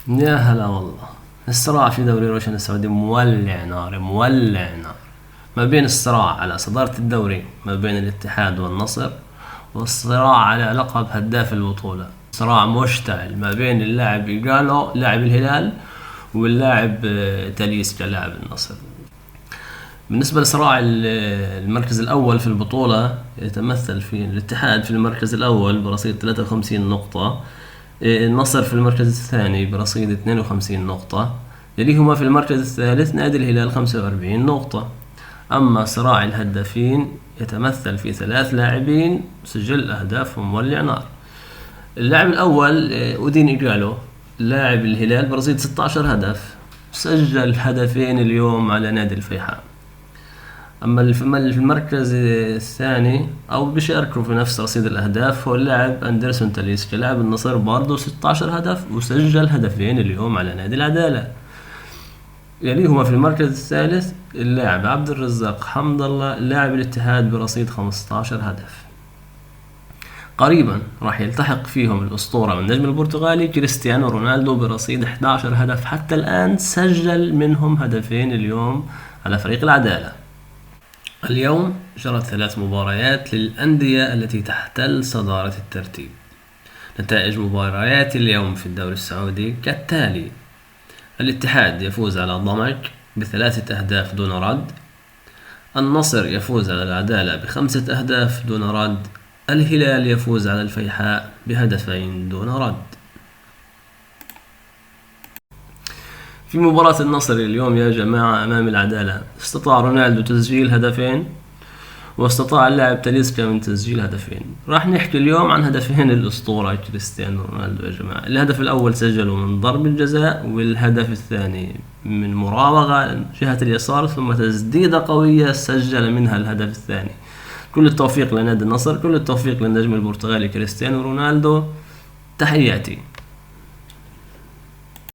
يا هلا والله. الصراع في دوري روشن السعودي مولع نار مولع نار، ما بين الصراع على صدارة الدوري ما بين الاتحاد والنصر، والصراع على لقب هداف البطولة. صراع مشتعل ما بين اللاعب إيجالو لاعب الهلال واللاعب تاليسكا لاعب النصر. بالنسبة لصراع المركز الأول في البطولة، يتمثل في الاتحاد في المركز الأول برصيد 53 نقطة، النصر في المركز الثاني برصيد 52 نقطة، يليهما في المركز الثالث نادي الهلال 45 نقطة. أما صراع الهدافين يتمثل في 3 لاعبين سجل أهدافهم مولع نار. اللاعب الأول أودين إيجالو لاعب الهلال برصيد 16 هدف، سجل هدفين اليوم على نادي الفيحاء. أما في المركز الثاني أو بيشاركوا في نفس رصيد الأهداف هو اللاعب أندرسون تاليسكا لاعب النصر برضه 16 هدف وسجل هدفين اليوم على نادي العدالة. يليهما في المركز الثالث اللاعب عبد الرزاق حمد الله لاعب الاتحاد برصيد 15 هدف. قريبا راح يلتحق فيهم الأسطورة والنجم البرتغالي كريستيانو رونالدو برصيد 11 هدف، حتى الآن سجل منهم هدفين اليوم على فريق العدالة. اليوم جرت 3 مباريات للأندية التي تحتل صدارة الترتيب. نتائج مباريات اليوم في الدوري السعودي كالتالي: الاتحاد يفوز على ضمك ب3 أهداف دون رد، النصر يفوز على العدالة ب5 أهداف دون رد، الهلال يفوز على الفيحاء ب2 دون رد. في مباراة النصر اليوم يا جماعة أمام العدالة، استطاع رونالدو تسجيل هدفين واستطاع اللاعب تاليسكا من تسجيل هدفين. راح نحكي اليوم عن هدفين الأسطورة كريستيانو رونالدو يا جماعة. الهدف الأول سجله من ضرب الجزاء، والهدف الثاني من مراوغة جهة اليسار ثم تسديدة قوية سجل منها الهدف الثاني. كل التوفيق لنادي النصر، كل التوفيق للنجم البرتغالي كريستيانو رونالدو، تحياتي.